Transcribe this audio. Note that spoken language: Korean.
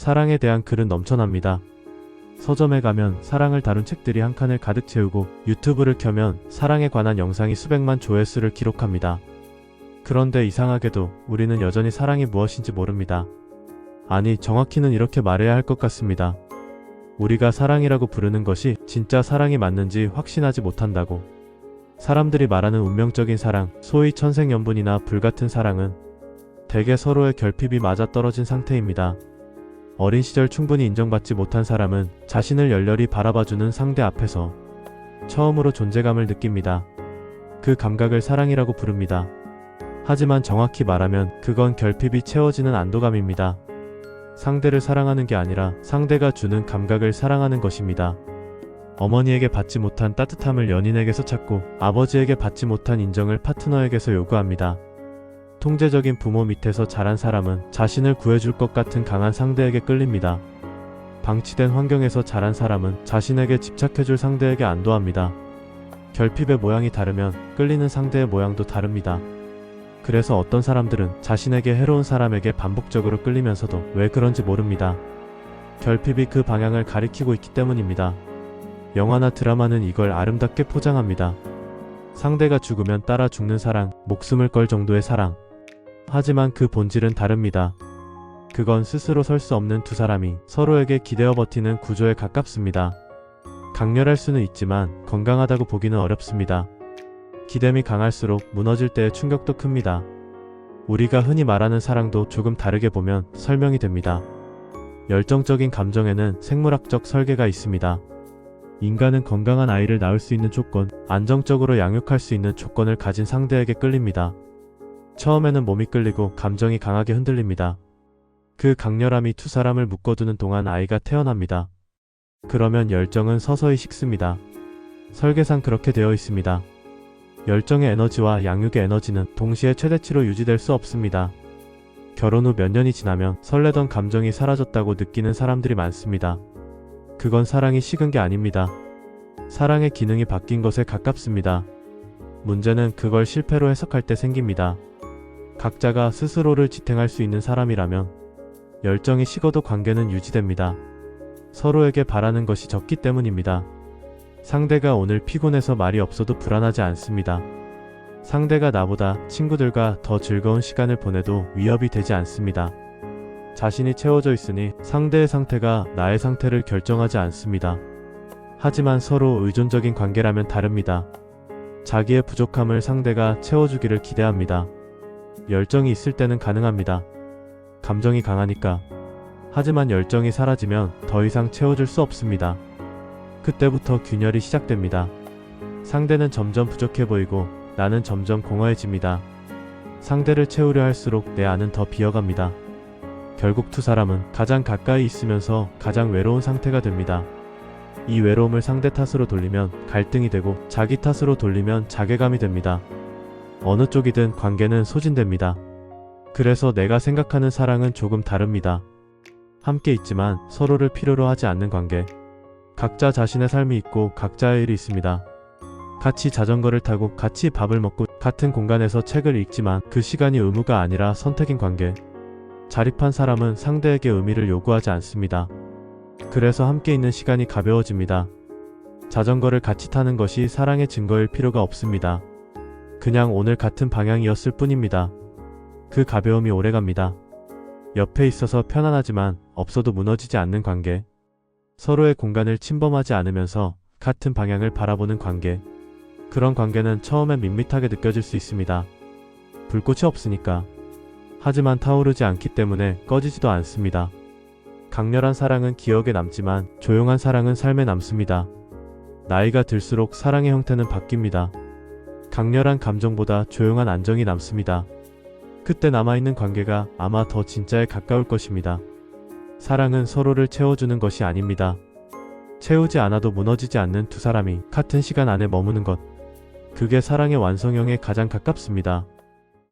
사랑에 대한 글은 넘쳐납니다. 서점에 가면 사랑을 다룬 책들이 한 칸을 가득 채우고 유튜브를 켜면 사랑에 관한 영상이 수백만 조회수를 기록합니다. 그런데 이상하게도 우리는 여전히 사랑이 무엇인지 모릅니다. 아니, 정확히는 이렇게 말해야 할 것 같습니다. 우리가 사랑이라고 부르는 것이 진짜 사랑이 맞는지 확신하지 못한다고. 사람들이 말하는 운명적인 사랑, 소위 천생연분이나 불같은 사랑은 대개 서로의 결핍이 맞아떨어진 상태입니다. 어린 시절 충분히 인정받지 못한 사람은 자신을 열렬히 바라봐주는 상대 앞에서 처음으로 존재감을 느낍니다. 그 감각을 사랑이라고 부릅니다. 하지만 정확히 말하면 그건 결핍이 채워지는 안도감입니다. 상대를 사랑하는 게 아니라 상대가 주는 감각을 사랑하는 것입니다. 어머니에게 받지 못한 따뜻함을 연인에게서 찾고 아버지에게 받지 못한 인정을 파트너에게서 요구합니다. 통제적인 부모 밑에서 자란 사람은 자신을 구해줄 것 같은 강한 상대에게 끌립니다. 방치된 환경에서 자란 사람은 자신에게 집착해줄 상대에게 안도합니다. 결핍의 모양이 다르면 끌리는 상대의 모양도 다릅니다. 그래서 어떤 사람들은 자신에게 해로운 사람에게 반복적으로 끌리면서도 왜 그런지 모릅니다. 결핍이 그 방향을 가리키고 있기 때문입니다. 영화나 드라마는 이걸 아름답게 포장합니다. 상대가 죽으면 따라 죽는 사랑, 목숨을 걸 정도의 사랑. 하지만 그 본질은 다릅니다. 그건 스스로 설 수 없는 두 사람이 서로에게 기대어 버티는 구조에 가깝습니다. 강렬할 수는 있지만 건강하다고 보기는 어렵습니다. 기댐이 강할수록 무너질 때의 충격도 큽니다. 우리가 흔히 말하는 사랑도 조금 다르게 보면 설명이 됩니다. 열정적인 감정에는 생물학적 설계가 있습니다. 인간은 건강한 아이를 낳을 수 있는 조건, 안정적으로 양육할 수 있는 조건을 가진 상대에게 끌립니다. 처음에는 몸이 끌리고 감정이 강하게 흔들립니다. 그 강렬함이 두 사람을 묶어두는 동안 아이가 태어납니다. 그러면 열정은 서서히 식습니다. 설계상 그렇게 되어 있습니다. 열정의 에너지와 양육의 에너지는 동시에 최대치로 유지될 수 없습니다. 결혼 후 몇 년이 지나면 설레던 감정이 사라졌다고 느끼는 사람들이 많습니다. 그건 사랑이 식은 게 아닙니다. 사랑의 기능이 바뀐 것에 가깝습니다. 문제는 그걸 실패로 해석할 때 생깁니다. 각자가 스스로를 지탱할 수 있는 사람이라면 열정이 식어도 관계는 유지됩니다. 서로에게 바라는 것이 적기 때문입니다. 상대가 오늘 피곤해서 말이 없어도 불안하지 않습니다. 상대가 나보다 친구들과 더 즐거운 시간을 보내도 위협이 되지 않습니다. 자신이 채워져 있으니 상대의 상태가 나의 상태를 결정하지 않습니다. 하지만 서로 의존적인 관계라면 다릅니다. 자기의 부족함을 상대가 채워주기를 기대합니다. 열정이 있을 때는 가능합니다. 감정이 강하니까. 하지만 열정이 사라지면 더 이상 채워줄 수 없습니다. 그때부터 균열이 시작됩니다. 상대는 점점 부족해 보이고 나는 점점 공허해집니다. 상대를 채우려 할수록 내 안은 더 비어갑니다. 결국 두 사람은 가장 가까이 있으면서 가장 외로운 상태가 됩니다. 이 외로움을 상대 탓으로 돌리면 갈등이 되고 자기 탓으로 돌리면 자괴감이 됩니다. 어느 쪽이든 관계는 소진됩니다. 그래서 내가 생각하는 사랑은 조금 다릅니다. 함께 있지만 서로를 필요로 하지 않는 관계. 각자 자신의 삶이 있고 각자의 일이 있습니다. 같이 자전거를 타고 같이 밥을 먹고 같은 공간에서 책을 읽지만 그 시간이 의무가 아니라 선택인 관계. 자립한 사람은 상대에게 의미를 요구하지 않습니다. 그래서 함께 있는 시간이 가벼워집니다. 자전거를 같이 타는 것이 사랑의 증거일 필요가 없습니다. 그냥 오늘 같은 방향이었을 뿐입니다. 그 가벼움이 오래갑니다. 옆에 있어서 편안하지만 없어도 무너지지 않는 관계. 서로의 공간을 침범하지 않으면서 같은 방향을 바라보는 관계. 그런 관계는 처음엔 밋밋하게 느껴질 수 있습니다. 불꽃이 없으니까. 하지만 타오르지 않기 때문에 꺼지지도 않습니다. 강렬한 사랑은 기억에 남지만 조용한 사랑은 삶에 남습니다. 나이가 들수록 사랑의 형태는 바뀝니다. 강렬한 감정보다 조용한 안정이 남습니다. 그때 남아있는 관계가 아마 더 진짜에 가까울 것입니다. 사랑은 서로를 채워주는 것이 아닙니다. 채우지 않아도 무너지지 않는 두 사람이 같은 시간 안에 머무는 것. 그게 사랑의 완성형에 가장 가깝습니다.